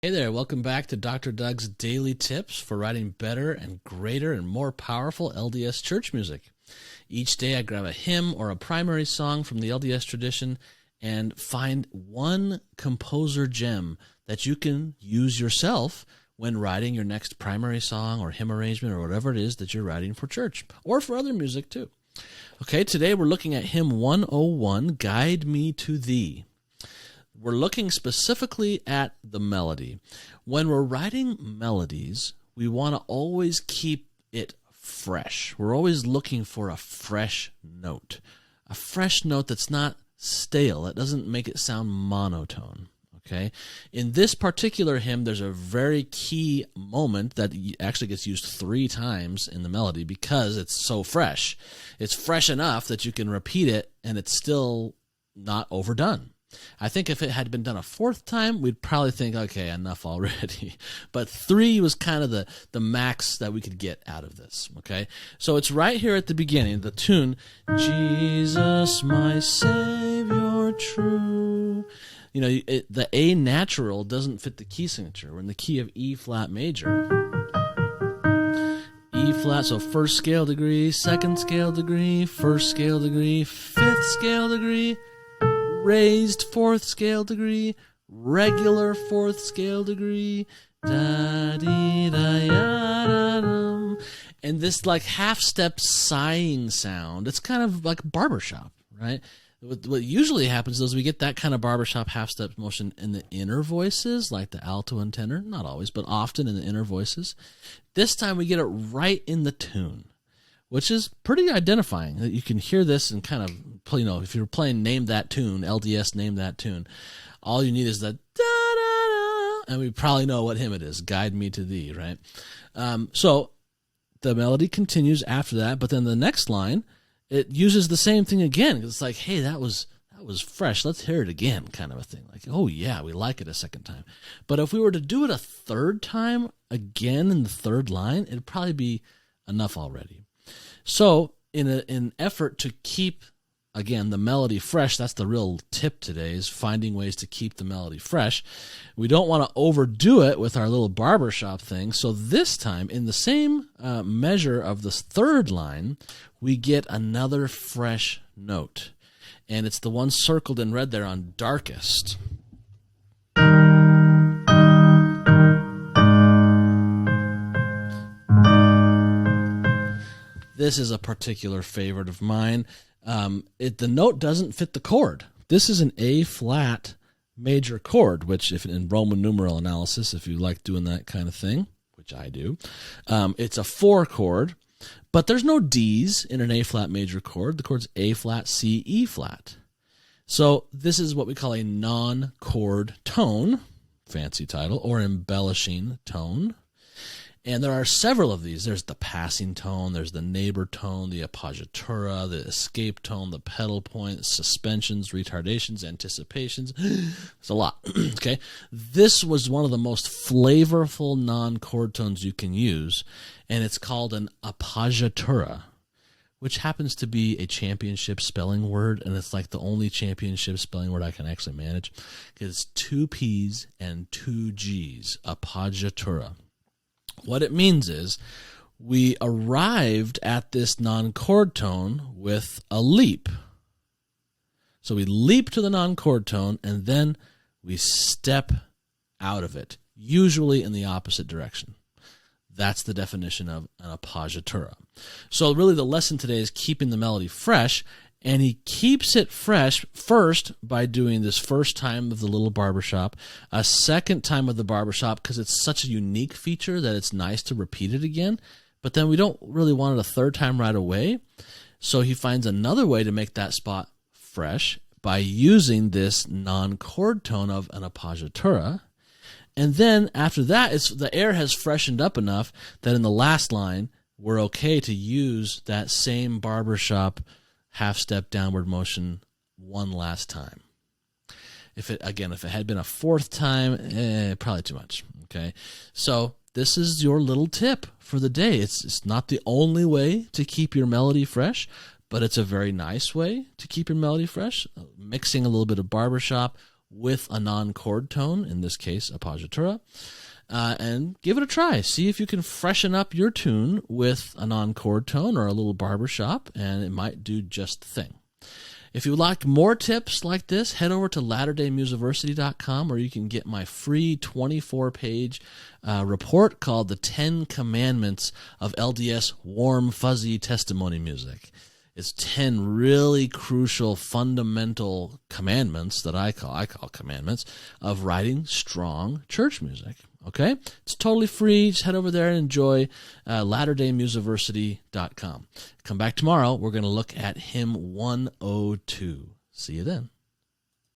Hey there, welcome back to Dr. Doug's Daily Tips for writing better and greater and more powerful LDS church music. Each day I grab a hymn or a primary song from the LDS tradition and find one composer gem that you can use yourself when writing your next primary song or hymn arrangement or whatever it is that you're writing for church or for other music too. Okay, today we're looking at hymn 101, Guide Me to Thee. We're looking specifically at the melody. When we're writing melodies, we want to always keep it fresh. We're always looking for a fresh note that's not stale, that doesn't make it sound monotone. Okay? In this particular hymn, there's a very key moment that actually gets used 3 times in the melody because it's so fresh. It's fresh enough that you can repeat it and it's still not overdone. I think if it had been done a 4th time, we'd probably think, okay, enough already. But 3 was kind of the max that we could get out of this, okay? So it's right here at the beginning, the tune, Jesus, my Savior true. You know, the A natural doesn't fit the key signature. We're in the key of E flat major. E flat, so 1st scale degree, 2nd scale degree, 1st scale degree, 5th scale degree, raised 4th scale degree, regular 4th scale degree, da-dee-da-ya-da-dum. And this like half-step sighing sound, it's kind of like Barbershop, right? What usually happens is we get that kind of Barbershop half-step motion in the inner voices, like the alto and tenor, not always, but often in the inner voices. This time we get it right in the tune, which is pretty identifying. You can hear this and kind of, you know, if you're playing Name That Tune, LDS Name That Tune, all you need is the da-da-da, and we probably know what hymn it is, Guide Me to Thee, right? So the melody continues after that, but then the next line, it uses the same thing again. It's like, hey, that was fresh. Let's hear it again, kind of a thing. Like, oh yeah, we like it a 2nd time. But if we were to do it a 3rd time, again in the 3rd line, it'd probably be enough already. So in an effort to keep, again, the melody fresh, that's the real tip today, is finding ways to keep the melody fresh. We don't want to overdo it with our little barbershop thing. So this time, in the same measure of the 3rd line, we get another fresh note. And it's the one circled in red there on darkest. This is a particular favorite of mine. The note doesn't fit the chord. This is an A flat major chord, which if in Roman numeral analysis, if you like doing that kind of thing, which I do, it's a 4 chord, but there's no D's in an A flat major chord. The chord's A flat, C, E flat. So this is what we call a non-chord tone, fancy title, or embellishing tone. And there are several of these. There's the passing tone, there's the neighbor tone, the appoggiatura, the escape tone, the pedal point, suspensions, retardations, anticipations. It's a lot. Okay, this was one of the most flavorful non-chord tones you can use, and it's called an appoggiatura, which happens to be a championship spelling word, and it's like the only championship spelling word I can actually manage, because it's 2 P's and 2 G's, appoggiatura. What it means is we arrived at this non-chord tone with a leap. So we leap to the non-chord tone, and then we step out of it, usually in the opposite direction. That's the definition of an appoggiatura. So really the lesson today is keeping the melody fresh, and he keeps it fresh first by doing this 1st time of the little barbershop, a 2nd time of the barbershop because it's such a unique feature that it's nice to repeat it again, but then we don't really want it a 3rd time right away. So he finds another way to make that spot fresh by using this non-chord tone of an appoggiatura. And then after that, the air has freshened up enough that in the last line, we're okay to use that same barbershop half-step downward motion one last time. If it had been a 4th time, probably too much. Okay, so this is your little tip for the day. It's not the only way to keep your melody fresh, but it's a very nice way to keep your melody fresh. Mixing a little bit of barbershop with a non-chord tone, in this case, appoggiatura, and give it a try. See if you can freshen up your tune with a non-chord tone or a little barbershop, and it might do just the thing. If you would like more tips like this, head over to latterdaymusiversity.com, where you can get my free 24-page report called The 10 Commandments of LDS Warm Fuzzy Testimony Music. It's 10 really crucial, fundamental commandments that I call commandments of writing strong church music. Okay? It's totally free. Just head over there and enjoy latterdaymusiversity.com. Come back tomorrow. We're going to look at hymn 102. See you then.